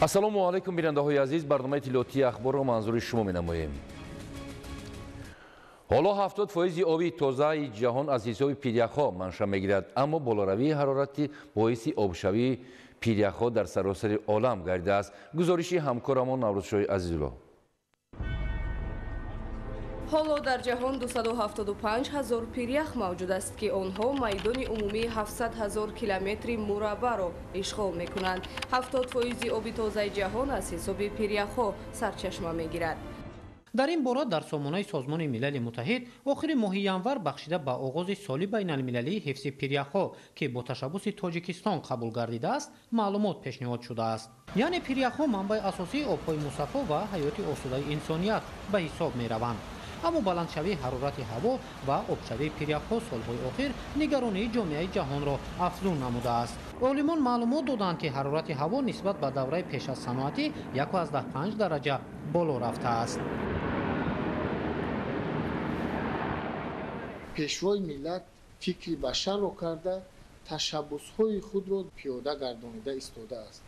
ассалому алайкум бинандаҳои азиз, барномаи тилоти ахборро манзури шумо менамоем. ҳоло 70% оби тозаи ҷаҳон аз ҳисоби пиряхҳо манша мегирад, аммо болоравии ҳарорати боиси обшавии пиряхҳо дар саросари олам гардидааст. гузориши ҳамкорамон Наврӯзшоҳи Азизулло. ҳоло дар ҷаҳон 275 000 пирях мавҷуд аст ки онҳо майдони умумии 700 000 километри мураббаъро ишғол мекунанд. 70% оби тозаи ҷаҳон аз ҳисоби пиряхҳо сарчашма мегирад. дар ин бора дар сомонаи созмони милали муттаҳид охири моҳи январ бахшида ба оғози соли байналмилалии ҳифзи пиряхҳо ки бо ташаббуси тоҷикистон қабул гардидааст маълумот пешниҳод шудааст. яъне пиряхҳо манбаи асосии обҳои мусаффо ва ҳаёти осудаи инсоният ба ҳисоб мераванд. аммо баландшавии ҳарорати ҳаво ва обшавии пиряхҳо солҳои охир нигаронии ҷомеаи ҷаҳонро афзун намудааст. олимон маълумот доданд ки ҳарорати ҳаво нисбат ба давраи пеш аз саноатӣ 1,5 дараҷа боло рафтааст. пешвои миллат фикри башарро карда ташаббусҳои худро пиёда гардонида истодааст.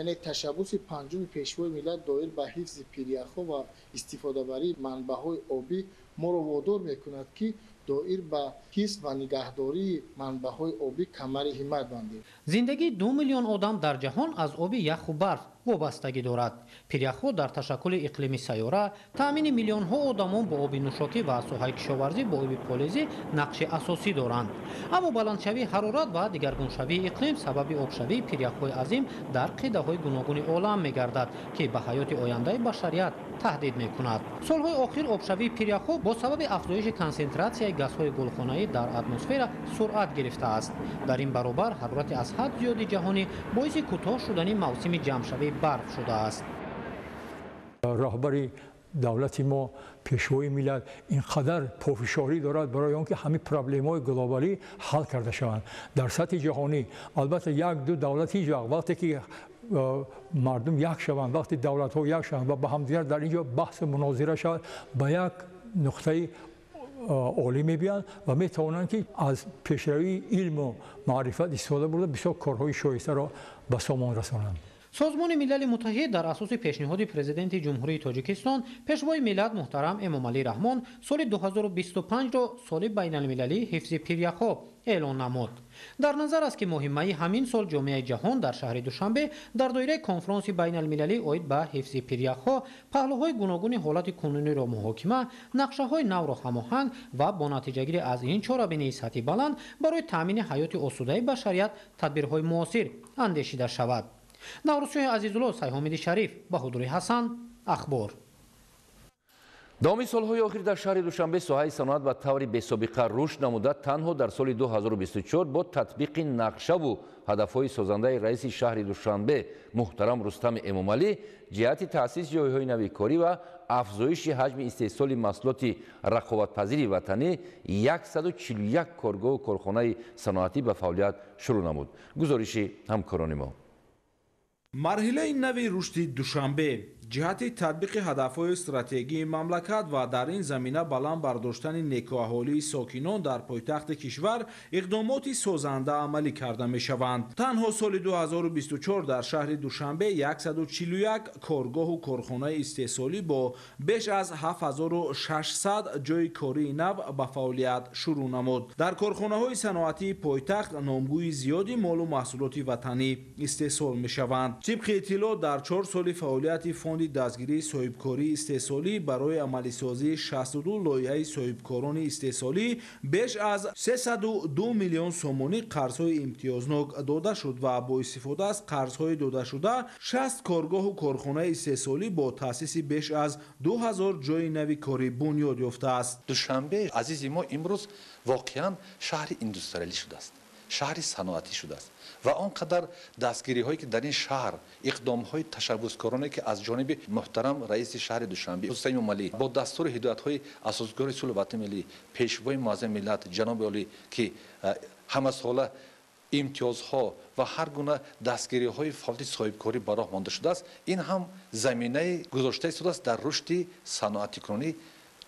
яъне ташаббуси панҷуми пешвои миллат доир ба ҳифзи пиряхҳо ва истифодабарии манбаъҳои обӣ моро водор мекунад ки доир ба ҳифз ва нигаҳдории манбаъҳои обӣ камари ҳиммат бандем. зиндагии 2 миллион одам дар ҷаҳон аз оби яху барф вобастагӣ дорад. пиряхҳо дар ташаккули иқлими сайёра, таъмини миллионҳо одамон бо оби нӯшокӣ ва соҳаи кишоварзӣ бо оби полезӣ нақши асосӣ доранд. аммо баландшавии ҳарорат ва дигаргуншавии иқлим сабаби обшавии пиряхҳои азим дар қидаҳои гуногуни олам мегардад ки ба ҳаёти ояндаи башарият таҳдид мекунад. солҳои охир обшавии пиряхҳо бо сабаби афзоиши консентратсияи газҳои гулхонаӣ дар атмосфера суръат гирифтааст. дар ин баробар ҳарорати аз ҳад зиёди ҷаҳонӣ боиси кӯтоҳ шудани мавсими ҷамъшавии барф шудааст. роҳбари давлати мо пешвои миллат инқадар пофишорӣ дорад барои он ки ҳамин проблемаҳои глобалӣ ҳал карда шаванд дар сатҳи ҷаҳонӣ. албатта як-ду давлат ҳеҷ вақт вақте ки мардум як шаванд, вақти давлатҳо як шаванд ва ба ҳамдигар дар инҷо баҳсу мунозира шавад, ба як нуқтаи олӣ мебиянд ва метавонанд ки аз пешравии илму маърифат истифода бурда бисёр корҳои шоистаро ба сомон расонанд. созмони милали муттаҳид дар асоси пешниҳоди президенти ҷумҳурии тоҷикистон пешвои миллат муҳтарам Эмомалӣ Раҳмон соли 2025-ро соли байналмилалии ҳифзи пиряхҳо эълон намуд. дар назар аст ки моҳи майи ҳамин сол ҷомеаи ҷаҳон дар шаҳри душанбе дар доираи конфронси байналмилалӣ оид ба ҳифзи пиряхҳо паҳлӯҳои гуногуни ҳолати кунуниро муҳокима, нақшаҳои навро ҳамоҳанг ва бонатиҷагирӣ аз ин чорабинии сатҳи баланд барои таъмини ҳаёти осудаи башарият тадбирҳои муосир андешида шавад. Наврӯзшоҳи Азизулло, Сайҳомиди Шариф, Баҳодури Ҳасан, Ахбор. давоми солҳои охир дар шаҳри душанбе соҳаи саноат ба таври бесобиқа рушд намуда, танҳо дар соли 2024 бо татбиқи нақшаву ҳадафҳои созандаи раиси шаҳри душанбе муҳтарам Рустами Эмомалӣ ҷиҳати таъсис ҷойҳои нави корӣ ва афзоиши ҳаҷми истеҳсоли маҳсулоти рақобатпазири ватанӣ 141 коргоҳу корхонаи саноатӣ ба фаъолият шурӯъ намуд. гузориши ҳамкорони мо. марҳилаи нави рушди душанбе ҷиҳати татбиқи ҳадафҳои стратегии мамлакат ва дар ин замина баланд бардоштани некуаҳолии сокинон дар пойтахти кишвар иқдомоти созанда амалӣ карда мешаванд. танҳо соли 2024 дар шаҳри душанбе 141 коргоҳу корхонаи истеҳсолӣ бо беш аз 7600 ҷойи кории нав ба фаъолият шурӯъ намуд. дар корхонаҳои саноатии пойтахт номгӯи зиёди молу маҳсулоти ватанӣ истеҳсол мешаванд. тибқи иттилоъ дар 4 соли фаъолияти фонди дастгирии соҳибкории истеҳсолӣ барои амалисозии 62 лоиҳаи соҳибкорони истеҳсолӣ беш аз 302 миллион сомонӣ қарзҳои имтиёзнок дода шуд ва бо истифода аз қарзҳои додашуда 60 коргоҳу корхонаи истеҳсолӣ бо таъсиси беш аз 2000 ҷойи нави корӣ бунёд ёфтааст. душанбе азизи мо имрӯз воқеан шаҳри индустриалӣ шудааст, шаҳри саноатӣ шудааст ва он қадар дастгириҳое ки дар ин шаҳр иқдомҳои ташаббускорона ки аз ҷониби муҳтарам раиси шаҳри душанбе Рустами Эмомалӣ бо дастури ҳидоятҳои асосгори сулҳу ватани миллӣ пешвои муаззами миллат ҷаноби олӣ ки ҳамасола имтиёзҳо ва ҳар гуна дастгириҳои фаъолияти соҳибкорӣ ба роҳ монда шудааст. ин ҳам заминаи гузоштаи истодааст дар рушди саноатикунӣ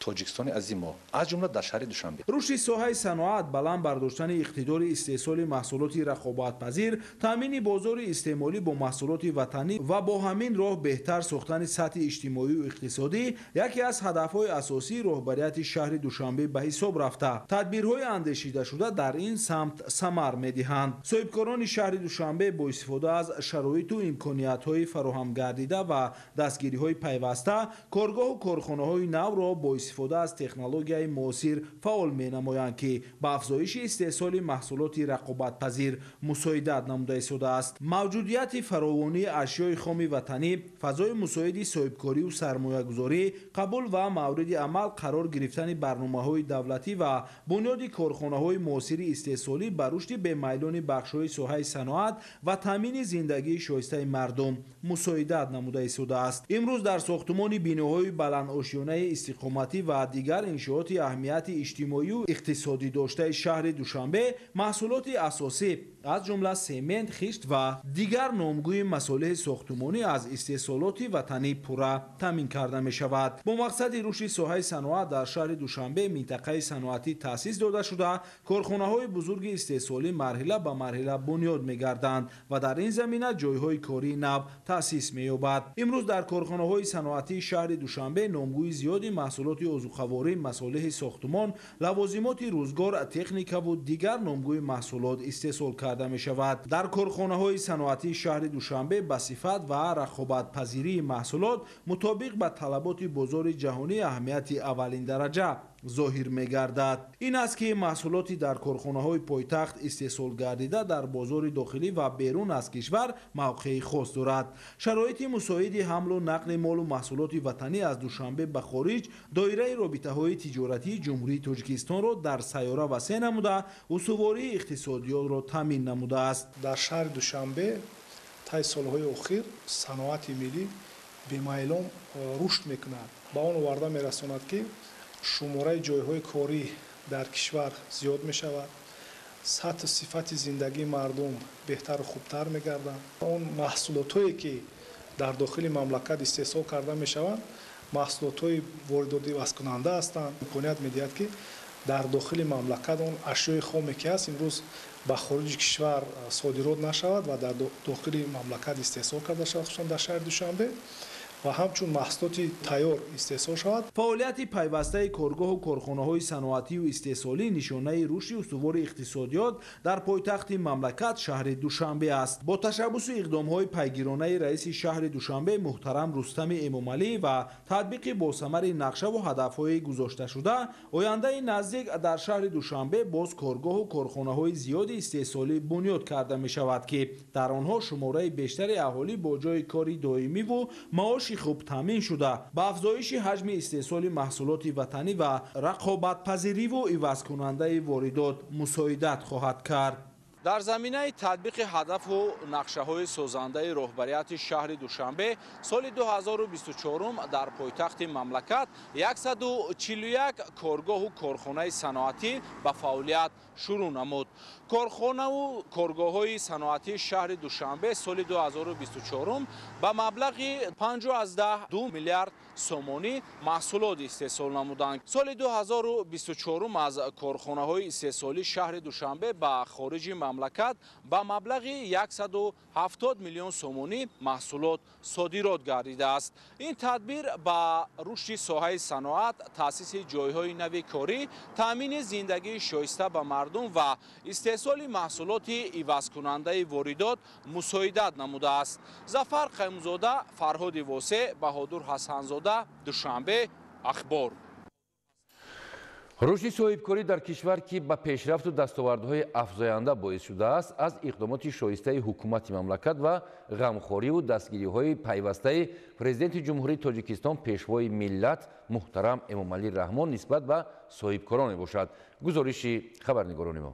тоҷикистони азиз мо аз ҷумла дар шаҳри душанбе. рушди соҳаи саноат, баланд бардоштани иқтидори истеҳсоли маҳсулоти рақобатпазир, таъмини бозори истеъмолӣ бо маҳсулоти ватанӣ ва бо ҳамин роҳ беҳтар сохтани сатҳи иҷтимоию иқтисодӣ яке аз ҳадафҳои асосии роҳбарияти шаҳри Душанбе ба ҳисоб рафта. Тадбирҳои андешидашуда дар ин самт самар медиҳанд. соҳибкорони шаҳри Душанбе бо истифода аз шароиту имкониятҳои фароҳам гардида ва дастгириҳои пайваста, коргоҳу корхонаҳои навро бо истифода аз технологияи муосир фаъол менамоянд ки ба афзоиши истеҳсоли маҳсулоти рақобатпазир мусоидат намуда истодааст. мавҷудияти фаровонии ашёи хоми ватанӣ, фазои мусоиди соҳибкорию сармоягузорӣ, қабул ва мавриди амал қарор гирифтани барномаҳои давлатӣ ва бунёди корхонаҳои муосири истеҳсолӣ ба рушди бемайлони бахшҳои соҳаи саноат ва таъмини зиндагии шоистаи мардум мусоидат намуда истодааст. имрӯз дар сохтумони биноҳои баландошёнаи истиқоматӣ ва дигар иншооти аҳамияти иҷтимоию иқтисодӣ доштаи шаҳри Душанбе маҳсулоти асосӣ аз ҷумла семент, хишт ва дигар номгӯи масолиҳи сохтумонӣ аз истеҳсолоти ватанӣ пурра таъмин карда мешавад. бо мақсади рушди соҳаи саноат дар шаҳри Душанбе минтақаи саноатӣ таъсис дода шуда, корхонаҳои бузурги истеҳсолӣ марҳила ба марҳила бунёд мегарданд ва дар ин замина ҷойҳои кории нав таъсис меёбад. имрӯз дар корхонаҳои саноатии шаҳри Душанбе номгӯи зиёди маҳсулоти озуқаворӣ, масолиҳи сохтумон, лавозимоти рӯзгор, техникаву дигар номгӯи маҳсулот истеҳсол карда мешавад. дар корхонаҳои саноатии шаҳри Душанбе ба сифат ва рақобатпазирии маҳсулот мутобиқ ба талаботи бозори ҷаҳонӣ аҳамияти аввалиндараҷа зоҳир мегардад. ин аст ки маҳсулоти дар корхонаҳои пойтахт истеҳсол гардида дар бозори дохилӣ ва берун аз кишвар мавқеи хос дорад. шароити мусоиди ҳамлу нақли молу маҳсулоти ватанӣ аз Душанбе ба хориҷ доираи робитаҳои тиҷоратии ҷумҳурии Тоҷикистонро дар сайёра васеъ намуда, устувории иқтисодиётро таъмин намудааст. дар шаҳри Душанбе таи солҳои охир саноати миллӣ бемайлон рушд мекунад. ба он оварда мерасонад ки шумораи ҷойҳои корӣ дар кишвар зиёд мешавад, сатҳу сифати зиндагии мардум беҳтару хубтар мегардад. он маҳсулотҳое ки дар дохили мамлакат истеҳсол карда мешаванд, маҳсулотҳои воридоти васкунанда ҳастанд. имконият медиҳад ки дар дохили мамлакат он ашёи хоме ки ҳаст имрӯз ба хориҷи кишвар содирот нашавад ва дар дохили мамлакат истеҳсол карда шавад, хусусан дар шаҳри Душанбе, ва ҳамчун маҳсулоти тайёр истеҳсол шавад. фаъолияти пайвастаи коргоҳу корхонаҳои саноатию истеҳсолӣ нишонаи рушди устувори иқтисодиёт дар пойтахти мамлакат шаҳри Душанбе аст. бо ташаббусу иқдомҳои пайгиронаи раиси шаҳри Душанбе муҳтарам Рустами Эмомалӣ ва татбиқи босамари нақшаву ҳадафҳои гузошташуда, ояндаи наздик дар шаҳри Душанбе боз коргоҳу корхонаҳои зиёди истеҳсолӣ бунёд карда мешавад ки дар онҳо шумораи бештари аҳолӣ бо ҷойи кори доимиву маоши хуб таъмин шуда ба афзоиши ҳаҷми истеҳсоли маҳсулоти ватанӣ ва рақобатпазириву ивазкунандаи воридот мусоидат хоҳад кард. дар заминаи татбиқи ҳадафу нақшаҳои созандаи роҳбарияти шаҳри Душанбе соли 2024 дар пойтахти мамлакат 141 коргоҳу корхонаи саноатӣ ба фаъолият шурӯъ намуд. корхонаву коргоҳҳои саноатии шаҳри Душанбе соли 2024 ба маблағи 5.2 миллиард сомонӣ маҳсулот истеҳсол намуданд. соли 2024 аз корхонаҳои истеҳсолии шаҳри Душанбе ба хориҷи мамлакат ба маблағи 170 миллион сомонӣ маҳсулот содирот гардидааст. ин тадбир ба рушди соҳаи саноат, таъсиси ҷойҳои нави корӣ, таъмини зиндагии шоиста ба мардум ва истеҳсоли маҳсулоти ивазкунандаи воридот мусоидат намудааст. Зафар Қаймузода, Фарҳоди Восеъ, Баҳодур Ҳасанзода, Душанбе, Ахбор. рушди соҳибкорӣ дар кишвар ки ба пешрафту дастовардҳои афзоянда боис шудааст, аз иқдомоти шоистаи ҳукумати мамлакат ва ғамхориву дастгириҳои пайвастаи президенти ҷумҳурии Тоҷикистон пешвои миллат муҳтарам Эмомалӣ Раҳмон нисбат ба соҳибкорон мебошад. гузориши хабарнигорони мо.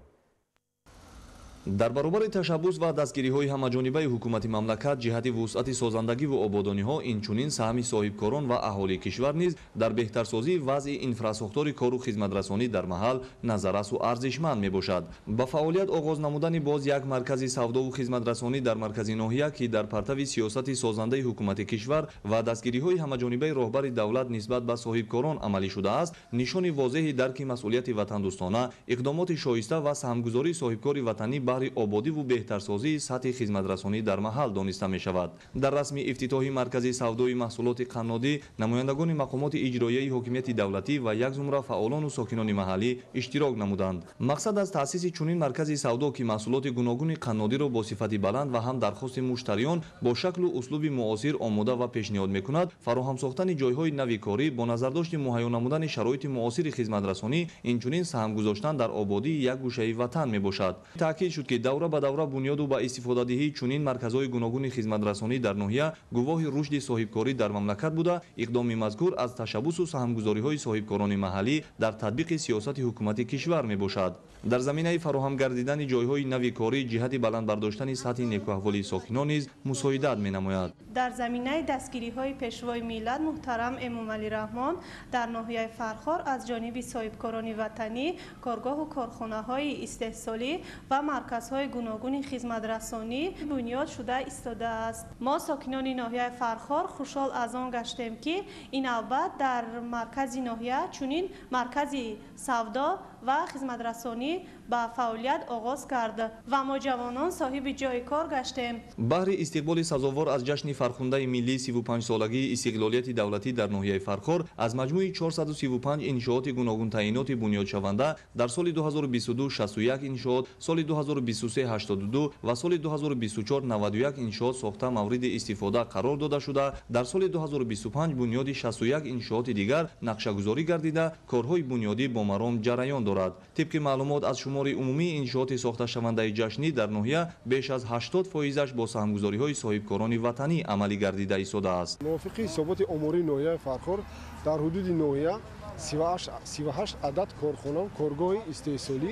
дар баробари ташаббус ва дастгириҳои ҳамаҷонибаи ҳукумати мамлакат ҷиҳати вусъати созандагиву ободониҳо инчунин саҳми соҳибкорон ва аҳолии кишвар низ дар беҳтарсозии вазъи инфрасохтори кору хизматрасонӣ дар маҳал назаррасу арзишманд мебошад. Ба фаъолият оғоз намудани боз як маркази савдову хизматрасонӣ дар маркази ноҳия ки дар партави сиёсати созандаи ҳукумати кишвар ва дастгириҳои ҳамаҷонибаи роҳбари давлат нисбат ба соҳибкорон амалӣ шудааст, нишони возеҳи дарки масъулияти ватандӯстона, иқдомоти шоиста ва саҳмгузории соҳибкори ватанӣ баҳри ободиву беҳтарсозии сатҳи хизматрасонӣ дар маҳал дониста мешавад. Дар расми ифтитоҳи маркази савдои маҳсулоти қаннодӣ намояндагони мақомоти иҷроияи ҳокимияти давлатӣ ва як зумра фаъолону сокинони маҳаллӣ иштирок намуданд. Мақсад аз таъсиси чунин маркази савдо ки маҳсулоти гуногуни қаннодиро бо сифати баланд ва ҳам дархости муштариён бо шаклу услуби муосир омода ва пешниҳод мекунад, фароҳам сохтани ҷойҳои нави корӣ бо назардошти муҳайё намудани шароити муосири хизматрасонӣ инчунин саҳм гузоштан дар ободии як гӯшаи ватан мебошад. Таъкид шуд ки давра ба давра бунёду ба истифодадиҳии чунин марказҳои гуногуни хизматрасонӣ дар ноҳия гувоҳи рушди соҳибкорӣ дар мамлакат буда, иқдоми мазкур аз ташаббусу саҳмгузориҳои соҳибкорони маҳаллӣ дар татбиқи сиёсати ҳукумати кишвар мебошад. дар заминаи фароҳам гардидани ҷойҳои нави корӣ ҷиҳати баландбардоштани сатҳи некуаҳволии сокинон низ мусоидат менамояд. дар заминаи дастгириҳои пешвои миллат муҳтарам Эмомалӣ Раҳмон дар ноҳияи Фархор аз ҷониби соҳибкорони ватанӣ коргоҳу корхонаҳои истеҳсолӣ ва марказҳои гуногуни хизматрасонӣ бунёд шуда истодааст. мо сокинони ноҳияи Фархор хушҳол аз он гаштем ки инавбат дар маркази ноҳия чунин маркази савдо ва хизматрасонӣ ба фаъолият оғоз кард ва мо ҷавонон соҳиби ҷойи кор гаштем. баҳри истиқболи сазовор аз ҷашни фархундаи миллии 35-солагии истиқлолияти давлатӣ дар ноҳияи Фархор аз маҷмӯи 435 иншооти гуногун таъиноти бунёдшаванда дар соли 2022 61 иншоот, соли 2023 82 ва соли 2024 91 иншоот сохта мавриди истифода қарор дода шуда, дар соли 2025 бунёди 61 иншооти дигар нақшагузорӣ гардида корҳои бунёдӣ бо маром ҷараён дорад. тибқи маълумот аз шумори умумии иншооти сохташавандаи ҷашнӣ дар ноҳия беш аз 80%-аш бо саҳмгузориҳои соҳибкорони ватанӣ амалӣ гардида истодааст. мувофиқи ҳисоботи омории ноҳияи Фархор дар ҳудуди ноҳия 38 адад корхона коргоҳи истеҳсолӣ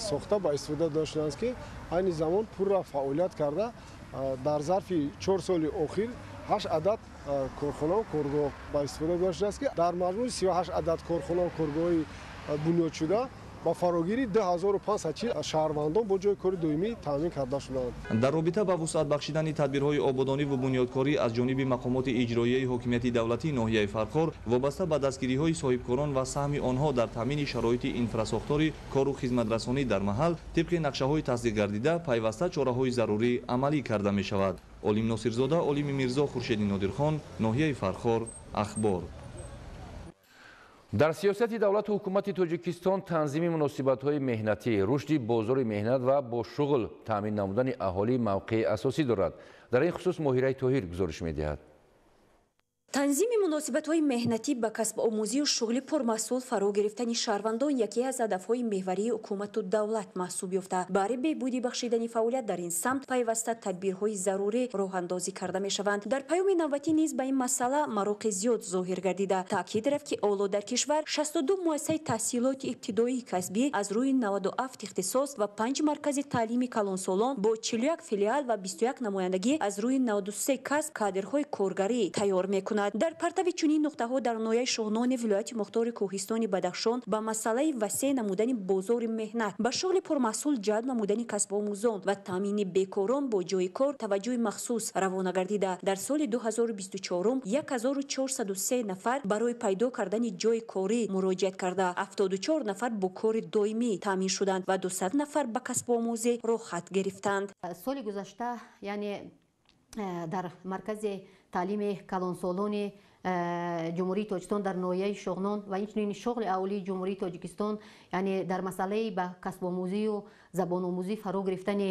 сохта ба истифода доштааст ки айни замон пурра фаъолият карда дар зарфи 4 соли охир 8 адад корхона коргоҳ ба истифода доштааст ки дар маҷмӯи 38 адад корхона коргоҳи бунёд шуда با فراگیری 2500 شهروندان با جای کار دومی تامین کرده شدند. در رابطه با وسعت بخشیدن تدبیرهای آبادانی و بنیادکاری از جانب مقامات اجرایی حاکمیت دولتی ناحیه فرخار وابسته به دستگیری‌های صاحبکاران و سهم آنها در تامین شرایط اینفراساختاری کار و خدمترسانی در محل طبق نقشه‌های تصدیق گردیده پیوسته چاره‌های ضروری عملی کرده می‌شود. علیم ناصرزاده، علیم میرزا، خورشید نادرخان، ناحیه فرخار، اخبار. در سیاست دولت و حکومت تاجیکستان تنظیم مناسبت‌های مهنتی، رشد بازار مهنت و با شغل تامین نمودن اهالی موقع اساسی دارد. در این خصوص ماهیره طاهر گزارش می‌دهد. танзими муносибатҳои меҳнатӣ ба касбомӯзию шуғли пурмасъул фаро гирифтани шаҳрвандон яке аз ҳадафҳои меҳварии ҳукумату давлат маҳсуб ёфта. баҳри беҳбуди бахшидани фаъолият дар ин самт пайваста тадбирҳои зарурӣ роҳандозӣ карда мешаванд. дар паёми навбатӣ низ ба ин масъала мароқи зиёд зоҳир гардида таъкид рафт ки оло дар кишвар 62 муассисаи таҳсилоти ибтидоии касбӣ аз рӯи 97 ихтисос ва 5 маркази таълими калонсолон бо 41 филиал ва 21 намояндагӣ аз рӯи 93 касб кадрҳои коргарӣ тайёр мекунад. дар партави чунин нуқтаҳо дар ноҳияи шоҳнони вилояти мухтори кӯҳистони Бадахшон ба масъалаи васеъ намудани бозори меҳнат, ба шуғли пурмаҳсул ҷалб намудани касбомӯзон ва таъмини бекорон бо ҷойи кор таваҷҷӯҳи махсус равона гардида дар соли 2024 1403 нафар барои пайдо кардани ҷойи корӣ муроҷиат карда 74 нафар бо кори доимӣ таъмин шуданд ва 200 нафар ба касбомӯзӣ роҳат гирифтанд. соли гузашта яъне дар маркази таълими калонсолони ҷумҳурии тоҷикистон дар ноҳияи шоҳнон ва инчунин шуғли аҳолии ҷумҳурии тоҷикистон яъне дар масъалаи ба касбомӯзию забономӯзӣ фаро гирифтани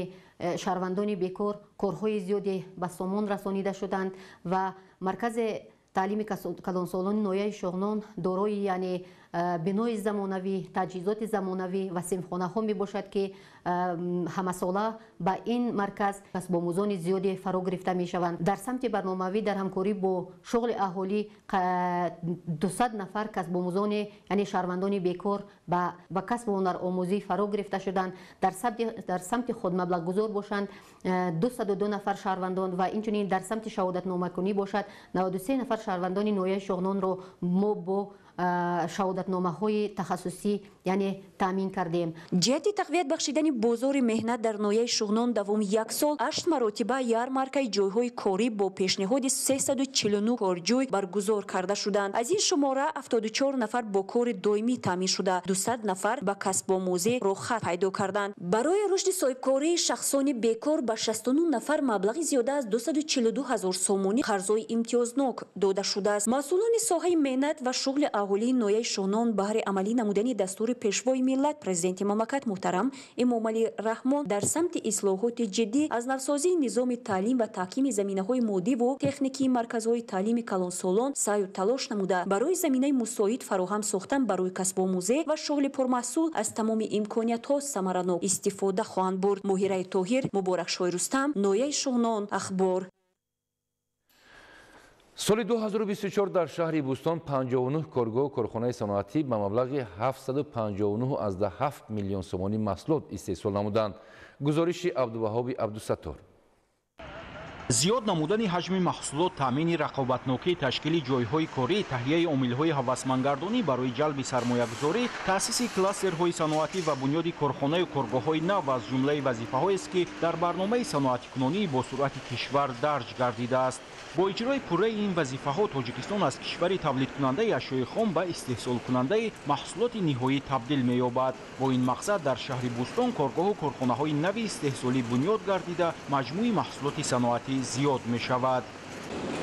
шаҳрвандони бекор корҳои зиёде ба сомон расонида шуданд ва маркази таълими калонсолони ноҳияи шоҳнон дорои яъне бинои замонавӣ, таҷҳизоти замонавӣ ва симхонаҳо мебошад ки ҳамасола ба ин марказ касбомӯзони зиёде фаро гирифта мешаванд. Дар самти барномавӣ дар ҳамкорӣ бо шуғли аҳолӣ 200 нафар касбомӯзони яъне шаҳрвандони бекор ба касбу ҳунаромӯзӣ фаро гирифта шуданд. дар самти худмаблағгузор бошанд 202 нафар шаҳрвандон ва инчунин дар самти шаҳодатномакунӣ бошад 93 нафар шаҳрвандони ноҳияи Шуғнонро мо бо шаҳодатномаҳои тахассусӣ яъне таъмин кардем. ҷиҳати тақвият бахшидани бозори меҳнат дар ноҳияи Шуғнон давоми 1 сол 8 маротиба ярмаркаи ҷойҳои корӣ бо пешниҳоди 349 корҷӯй баргузор карда шуданд. Аз ин шумора 74 нафар бо кори доимӣ таъмин шуда, 200 нафар ба касбомӯзӣ рохат пайдо карданд. Барои рушди соҳибкории шахсони бекор ба 69 нафар маблағи зиёда аз 242 000 сомонӣ қарзои имтиёзнок дода шудааст. масъулони соҳаи меҳнат ва шуғли аҳолии ноҳияи Шуғнон баҳри амалӣ намудани дастури пешвои миллат президенти мамлакат муҳтарам Эмомалӣ Раҳмон дар самти ислоҳоти ҷиддӣ аз навсозии низоми таълим ва таҳкими заминаҳои моддиву техникии марказҳои таълими калонсолон саъю талош намуда барои заминаи мусоид фароҳам сохтан барои касбомӯзӣ ва шуғли пурмаҳсул аз тамоми имкониятҳо самаранок истифода хоҳанд бурд. Моҳираи Тоҳир, Муборакшоҳи Рустам, ноҳияи Шуғнон, Ахбор. соли 2024 дар шаҳри Бӯстон 59 коргоҳу корхонаи саноатӣ ба маблағи 759,7 миллион сомонӣ маҳсулот истеҳсол намуданд. гузориши Абдуваҳоби Абдусаттор. зиёд намудани ҳаҷми маҳсулот, таъмини рақобатнокии ташкили ҷойҳои корӣ, таҳияи омилҳои ҳавасмандгардонӣ барои ҷалби сармоягузорӣ, таъсиси кластерҳои саноатӣ ва бунёди корхонаю коргоҳҳои нав аз ҷумлаи вазифаҳоест ки дар барномаи саноатикунонии босуръати кишвар дарҷ гардидааст. бо иҷрои пурраи ин вазифаҳо Тоҷикистон аз кишвари тавлидкунандаи ашёи хом ба истеҳсолкунандаи маҳсулоти ниҳоӣ табдил меёбад. бо ин мақсад дар шаҳри Бӯстон коргоҳу корхонаҳои нави истеҳсолӣ бунёд гардида маҷмӯи маҳсулоти саноатӣ зиёд мешавад.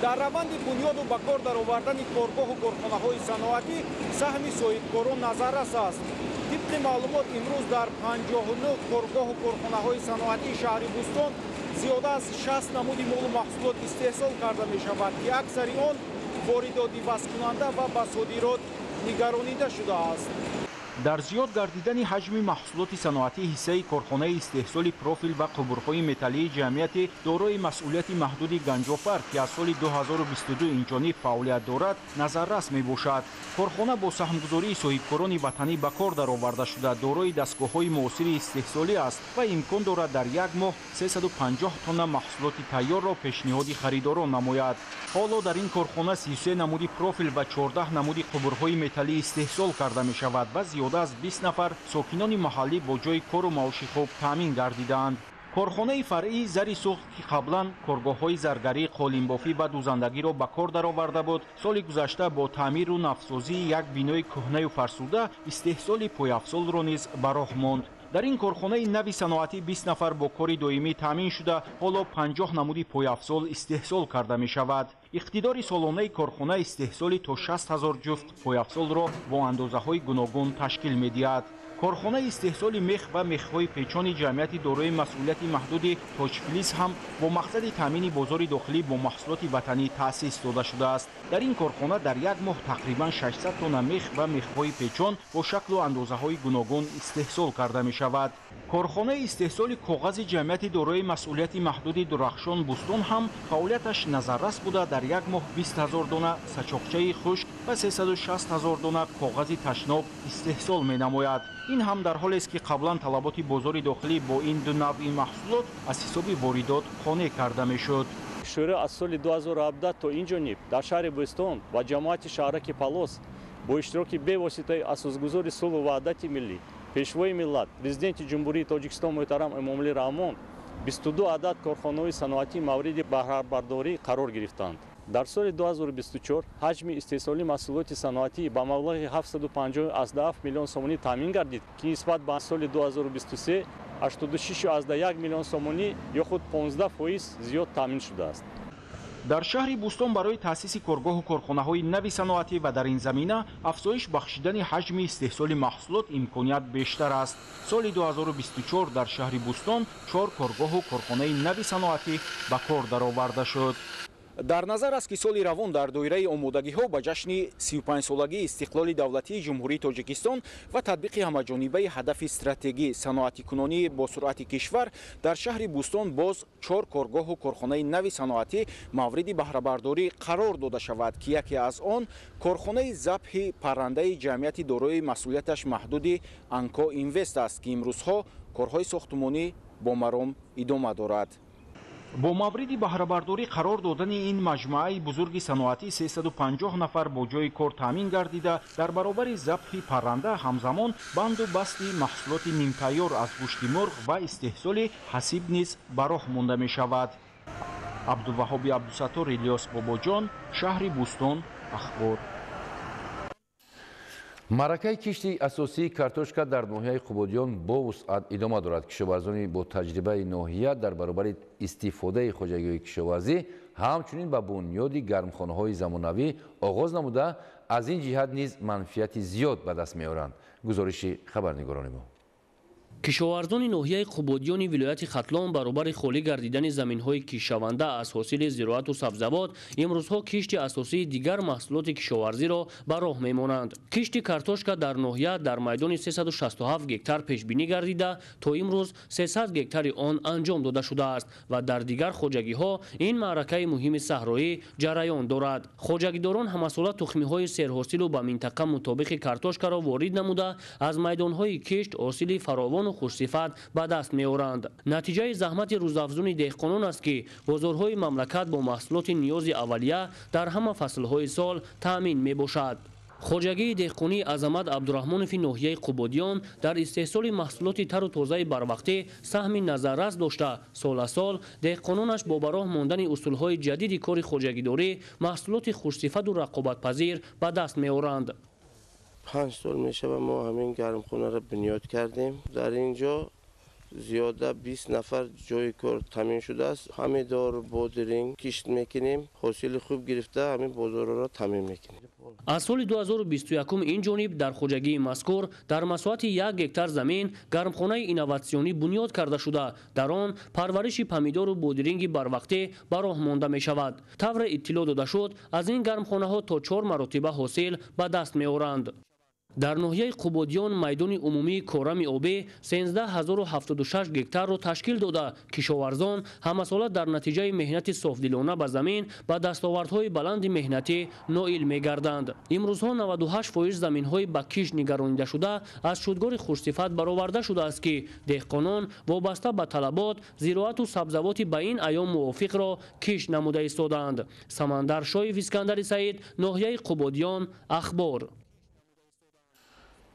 дар раванди бунёду ба кор даровардани коргоҳу корхонаҳои саноатӣ саҳми соҳибкорон назаррас аст. тибқи маълумот имрӯз дар 59 коргоҳу корхонаҳои саноатии шаҳри Бӯстон зиёда аз 60 намуди молу маҳсулот истеҳсол карда мешавад ки аксари он воридоти васкунанда ва ба содирот нигаронида шудааст. дар зиёд гардидани ҳаҷми маҳсулоти саноатӣ ҳиссаи корхонаи истеҳсоли профил ва қубурҳои металлии ҷамъияти дорои масъулияти маҳдуди Ганҷопар ки аз соли 2022 инҷониб фаъолият дорад назаррас мебошад. корхона бо саҳмгузории соҳибкорони ватанӣ ба кор дароварда шуда дорои дастгоҳҳои муосири истеҳсолӣ аст ва имкон дорад дар як моҳ 350 тонна маҳсулоти тайёрро пешниҳоди харидорон намояд. ҳоло дар ин корхона 33 намуди профил ва 14 намуди қубурҳои металлӣ истеҳсол карда мешавад ва зиёда аз 20 нафар сокинони маҳаллӣ бо ҷои кору маоши хуб таъмин гардидаанд. корхонаи фаръии зари суғ ки қаблан коргоҳҳои заргарӣ, қолинбофӣ ва дузандагиро ба кор дароварда буд, соли гузашта бо таъмиру навсозии як бинои кӯҳнаю фарсуда истеҳсоли пойафзолро низ ба роҳ монд. дар ин корхонаи нави саноатӣ 20 нафар бо кори доимӣ таъмин шуда ҳоло 50 намуди пойафзол истеҳсол карда мешавад. иқтидори солонаи корхона истеҳсоли то 60 000 ҷуфт пойафзолро бо андозаҳои гуногун ташкил медиҳад. корхонаи истеҳсоли мех ва мехҳои печони ҷамъияти дорои масъулияти маҳдуди Тоҷфилис ҳам бо мақсади таъмини бозори дохилӣ бо маҳсулоти ватанӣ таъсис дода шудааст. дар ин корхона дар як моҳ тақрибан 600 тонна мех ва мехҳои печон бо шаклу андозаҳои гуногун истеҳсол карда мешавад. корхонаи истеҳсоли коғази ҷамъияти дорои масъулияти маҳдуди Дурахшон Бӯстон ҳам фаъолияташ назаррас буда дар як моҳ 20 000 дона сачоқчаи хушк ва 360 000 дона коғази ташноб истеҳсол менамояд. ин ҳам дар ҳолест ки қаблан талаботи бозори дохилӣ бо ин ду навъи маҳсулот аз ҳисоби воридот қонеъ карда мешуд. шӯро аз соли 2017 то инҷониб дар шаҳри Бӯстон ва ҷамоати шаҳраки Палос бо иштироки бевоситаи асосгузори сулҳу ваҳдати миллӣ, пешвои миллат, президенти ҷумҳурии Тоҷикистон муҳтарам Эмомалӣ Раҳмон 22 адад корхонаҳои саноатӣ мавриди баҳрабардорӣ қарор гирифтанд. дар соли 2024 ҳаҷми истеҳсоли маҳсулоти саноатӣ ба маблағи 750,7 миллион сомонӣ таъмин гардид ки нисбат ба соли 2023 86,1 миллион сомонӣ ё худ 15% зиёд таъмин шудааст. дар шаҳри Бӯстон барои таъсиси коргоҳу корхонаҳои нави саноатӣ ва дар ин замина афзоиш бахшидани ҳаҷми истеҳсоли маҳсулот имконият бештар аст. соли 2024 дар шаҳри Бӯстон 4 коргоҳу корхонаи нави саноатӣ ба кор дароварда шуд. дар назар аст ки соли равон дар доираи омодагиҳо ба ҷашни 35-солагии истиқлоли давлатии ҷумҳурии тоҷикистон ва татбиқи ҳамаҷонибаи ҳадафи стратегии саноатикунонии босуръати кишвар дар шаҳри Бӯстон боз 4 коргоҳу корхонаи нави саноатӣ мавриди баҳрабардорӣ қарор дода шавад, ки яке аз он корхонаи забҳи паррандаи ҷамъияти дорои масъулияташ маҳдуди Анко Инвест аст, ки имрӯзҳо корҳои сохтумонӣ бо маром идома дорад. бо мавриди баҳрабардорӣ қарор додани ин маҷмуаи бузурги саноатӣ 350 нафар бо ҷои кор таъмин гардида, дар баробари забҳи парранда ҳамзамон банду басти маҳсулоти нимтайёр аз гӯшти мурғ ва истеҳсоли ҳасиб низ ба роҳ монда мешавад. абдулваҳоби абдусаттор, Илёс Бобоҷон, шаҳри Бӯстон, Ахбор. маъракаи кишти асосии картошка дар ноҳияи Қубодиён бо вусъат идома дорад. кишоварзони бо таҷрибаи ноҳия дар баробари истифодаи хоҷагиҳои кишоварзӣ ҳамчунин ба бунёди гармхонаҳои замонавӣ оғоз намуда, аз ин ҷиҳат низ манфиати зиёд ба даст меоранд. гузориши хабарнигорони мо. кишоварзони ноҳияи Қубодиёни вилояти Хатлон баробари холӣ гардидани заминҳои кишшаванда аз ҳосили зироату сабзавот имрӯзҳо кишти асосии дигар маҳсулоти кишоварзиро ба роҳ мемонанд. кишти картошка дар ноҳия дар майдони 367 гектар пешбинӣ гардида, то имрӯз 300 гектари он анҷом дода шудааст ва дар дигар хоҷагиҳо ин маъракаи муҳими саҳроӣ ҷараён дорад. хоҷагидорон ҳамасола тухмиҳои серҳосилу ба минтақа мутобиқи картошкаро ворид намуда, аз майдонҳои кишт ҳосили фаровону хушсифат ба даст меоранд. натиҷаи заҳмати рӯзафзуни деҳқонон аст ки бозорҳои мамлакат бо маҳсулоти ниёзи аввалия дар ҳама фаслҳои сол таъмин мебошад. хоҷагии деҳқонии Азамат Абдураҳмонови ноҳияи Қубодиён дар истеҳсоли маҳсулоти тару тозаи барвақтӣ саҳми назаррас дошта, соласол деҳқононаш бо ба роҳ мондани усулҳои ҷадиди кори хоҷагидорӣ маҳсулоти хушсифату рақобатпазир ба даст меоранд. 5 سال میشه و ما همین گرمخونه را بنیاد کردیم. در اینجا زیاده 20 نفر جای کار تامین شده است. همه دار بودرینگ کشت میکنیم. حاصل خوب گرفته همین بازار را تامین میکنیم. аз соли 2021 ин ҷониб дар хоҷагии мазкур дар масоҳати 1 гектар замин гармхонаи инноватсионӣ бунёд карда шуда, дар он парвариши помидору бодиринги барвақтӣ ба роҳ монда мешавад. тавре иттилоъ дода шуд, аз ин гармхонаҳо то 4 маротиба ҳосил ба даст меоранд. дар ноҳияи Қубодиён майдони умумии корами обӣ 13076 гектарро ташкил дода, кишоварзон ҳамасола дар натиҷаи меҳнати софдилона ба замин ба дастовардҳои баланди меҳнатӣ ноил мегарданд. имрӯзҳо 98% заминҳои ба кишт нигаронидашуда аз шудгори хушсифат бароварда шудааст ки деҳқонон вобаста ба талабот зироату сабзавоти ба ин айём мувофиқро кишт намуда истодаанд. Самандар Шоев, Искандари Саид, ноҳияи Қубодиён, Ахбор.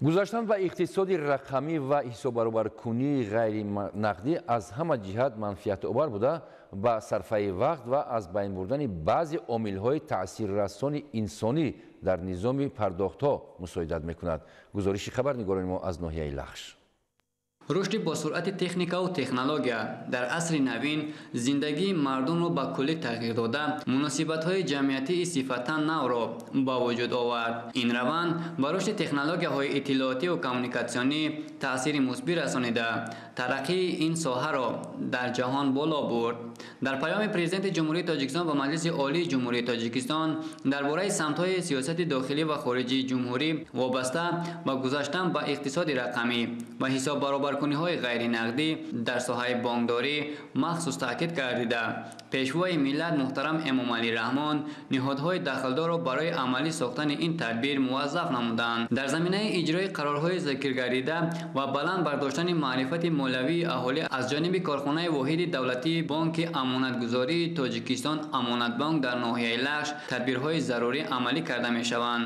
гузаштан ба иқтисоди рақамӣ ва ҳисоббаробаркунии ғайринақдӣ аз ҳама ҷиҳат манфиатовар буда, ба сарфаи вақт ва аз байн бурдани баъзе омилҳои таъсиррасони инсонӣ дар низоми пардохтҳо мусоидат мекунад. гузориши хабарнигорони мо аз ноҳияи Лахш. рушди бо суръати техникаву технология дар асри навин зиндагии мардумро ба куллӣ тағйир дода, муносибатҳои ҷамъиятии сифатан навро ба вуҷуд овард. ин раванд ба рушди технологияҳои иттилоотиву коммуникатсионӣ таъсири мусбӣ расонида, тараққии ин соҳаро дар ҷаҳон боло бурд. дар паёми президенти ҷумҳурии Тоҷикистон ба Маҷлиси Олии Ҷумҳурии Тоҷикистон дар бораи самтҳои сиёсати дохилӣ ва хориҷии ҷумҳурӣ вобаста ба гузаштан ба иқтисоди рақамӣ ва ҳисоббаробаркуниҳои ғайринақдӣ дар соҳаи бонкдорӣ махсус таъкид гардида, пешвои миллат муҳтарам Эмомалӣ Раҳмон ниҳодҳои дахлдорро барои амалӣ сохтани ин тадбир муваззаф намуданд. дар заминаи иҷрои қарорҳои зикр гардида ва баланд бардоштани маърифати молиявии аҳолӣ аз ҷониби корхонаи воҳиди давлатии бонки амонатгузории Тоҷикистон Амонатбонк дар ноҳияи Лахш тадбирҳои зарурӣ амалӣ карда мешаванд.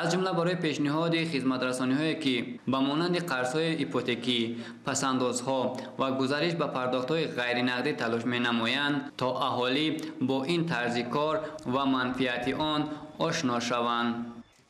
аз ҷумла барои пешниҳоди хизматрасониҳое ки ба монанди қарзҳои ипотекӣ, пасандозҳо ва гузариш ба пардохтҳои ғайринақдӣ талош менамоянд, то аҳолӣ бо ин тарзи кор ва манфиати он ошно шаванд.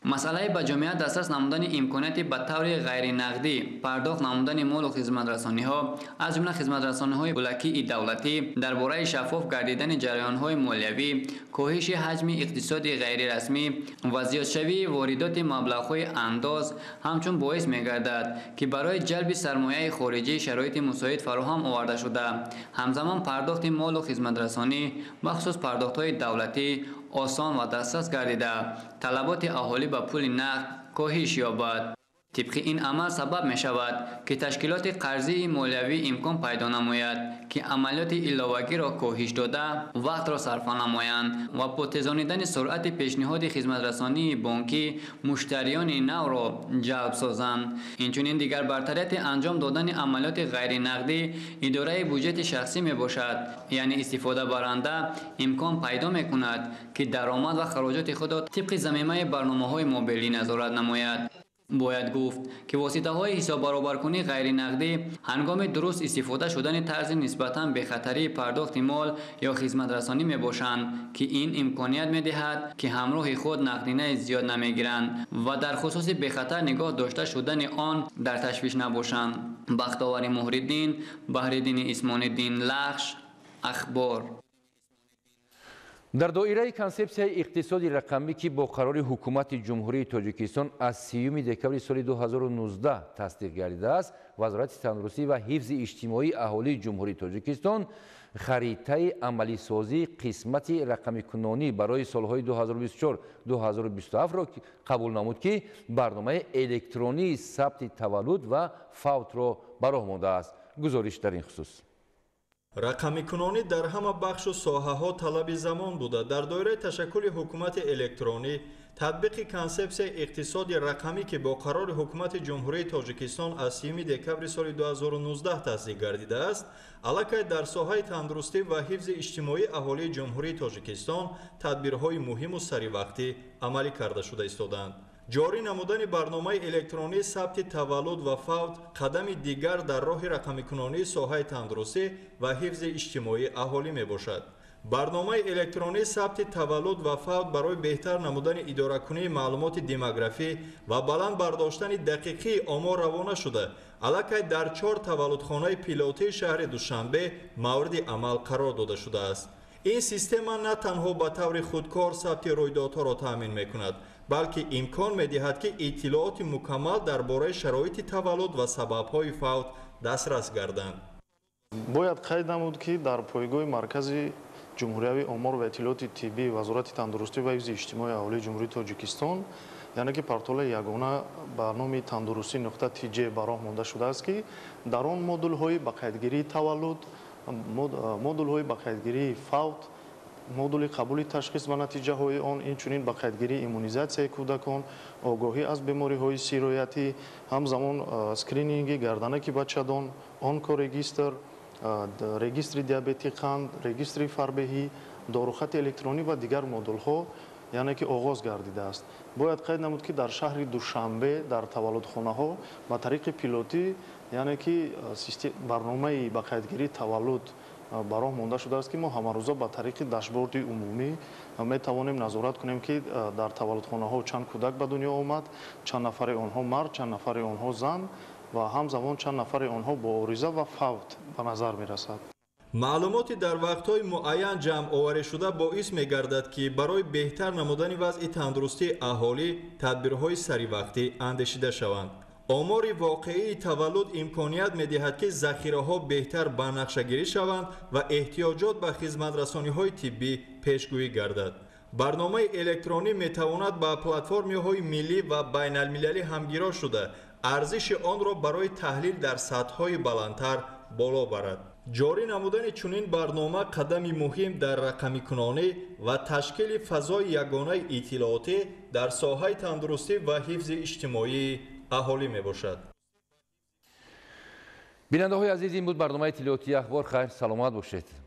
مسئله به جامعه دسترس نمودن امکانات به طور غیر نقدی پرداخت نمودن مال و خدمت رسانی ها از جمله خدمت رسانی های ملکی دولتی درباره شفاف گردیدن جریان های مالیوی، کاهش حجم اقتصادی غیر رسمی و زیادشوی واردات مبلغ های انداز همچون باعث می گردد که برای جلب سرمایه خارجی شرایط مساعد فراهم آورده شده. همزمان پرداخت مال و خدمت رسانی مخصوص پرداخت های دولتی آسان و دسترس گردیده طلبات اهالی به پول نقد کاهش یابد. طبق این عمل سبب می شود که تشکیلات قرضی مالیوی امکان پیدا نماید که عملیات علاوگی را کاهش داده وقت را صرف نمایند و با تیزانیدن سرعت پیشنهاد خدمت رسانی بانکی مشتریان نو را جلب سازند. اینچنین دیگر برتریت انجام دادن عملیات غیر نقدی اداره بودجه شخصی می باشد، یعنی استفاده برنده امکان پیدا می کند که درآمد و خراجات خود را طبق ضمیمه برنامه‌های مالی نظارت نماید. باید گفت که واسطه های حساب برابر کنی غیر نقدی هنگام درست استفاده شدن طرز نسبتاً به خطری پرداخت مال یا خدمت رسانی می باشند که این امکانیت می دهد که همراه خود نقدینه زیاد نمی گیرند و در خصوص به خطر نگاه داشته شدن آن در تشویش نباشند. بختاوری مهرالدین، بهرالدین اسمان‌الدین لخش، اخبار. در دایره کنسپسیای اقتصادی رقمی که با قرار حکومت جمهوری تاجیکستان از 30 دکبر سال 2019 تصدیق گردیده است، وزارت تندرستی و حفظ اجتماعی اهالی جمهوری تاجیکستان خریطه عملی سازی قسمت رقمی کنانی برای سالهای 2024-2027 را قبول نمود که برنامه الکترونی ثبت تولد و فوت را براه مانده است. گزارش در این خصوص. رقمی‌کنونی در همه بخش و ساحه‌ها طلب زمان بوده. در دایره تشکل حکومت الکترونی تطبیق کنسپسیای اقتصادی رقمی که با قرار حکومت جمهوری تاجیکستان از 30 دکبر سال 2019 تصدیق گردیده است، علاوه در ساحه تندرستی و حفظ اجتماعی اهالی جمهوری تاجیکستان تدبیرهای مهم و سریع‌وقتی عملی کرده شده ایستادند. جاری نمودن برنامه الکترونی ثبت تولد و فوت قدم دیگر در راه رقمی‌کنونی ساحه تندرستی و حفظ اجتماعی اهالی می باشد. برنامه الکترونی ثبت تولد و فوت برای بهتر نمودن اداره‌کنی معلومات دموگرافی و بلند برداشتن دقیقی آمار روانه شده. علاوه در 4 تولدخانه پیلوتی شهر دوشنبه مورد عمل قرار داده شده است. این سیستم نه تنها به طور خودکار ثبت رویدادها را تامین می‌کند، بلکه امکان می‌دهد که اطلاعات مکمل درباره شرایط تولد و سبب‌های فوت دسترس گردند. باید قید نمود که در پایگاه مرکز جمهوری آمار و اطلاعات طبی وزارت تندرستی و حفظ اجتماعی اهالی جمهوری تاجیکستان، یعنی که پورتال یگانه برنامه تندرستی نقطه تیجه براه مانده شده است که در آن مدل‌های با قیدگیری تولد، مدل‌های با قیدگیری فوت، مدل قبول تشخیص و نتیجه های آن، اینچنین با قیدگیری ایمونیزاسیای کودکان، آگاهی از بیماری های سیرایتی، همزمان اسکرینینگ گردنک بچه‌دان، آنکو رجیستر، رجیستر دیابتی قند، رجیستر فربهی، داروخط الکترونی و دیگر مدل ها یعنی که آغاز گردیده است. باید قید نمود که در شهر دوشنبه در تولدخانه ها با طریق پیلوتی یعنی که برنامه با قیدگیری تولد براه مانده شده است که ما همه روزا با طریق داشبورد عمومی می توانیم نظارت کنیم که در تولدخانه ها چند کودک به دنیا آمد، چند نفر آنها مرد، چند نفر آنها زن و همزمان چند نفر آنها با عارضه و فوت به نظر می رسد. معلوماتی در وقت‌های معین جمع آوری شده باعث می‌گردد که برای بهتر نمودن وضع تندرستی اهالی تدبیرهای سریع اندیشیده شوند. آمار واقعی تولد امکانیت می‌دهد که ذخیره‌ها بهتر بنقشه‌گیری شوند و احتیاجات به خدمت‌رسانی‌های طبی پیشگویی گردد. برنامه الکترونی می‌تواند با پلتفرم‌های ملی و بین‌المللی همگیرا شده ارزش آن را برای تحلیل در سطح‌های بلندتر بالا برد. جاری نمودن چنین برنامه قدمی مهم در رقمی‌کنونی و تشکیل فضای یگانه اطلاعاتی در ساحه تندرستی و حفظ اجتماعی اهالی می باشد. بیننده های عزیز، این بود برنامه اطلاعاتی اخبار. خیر سلامت باشید.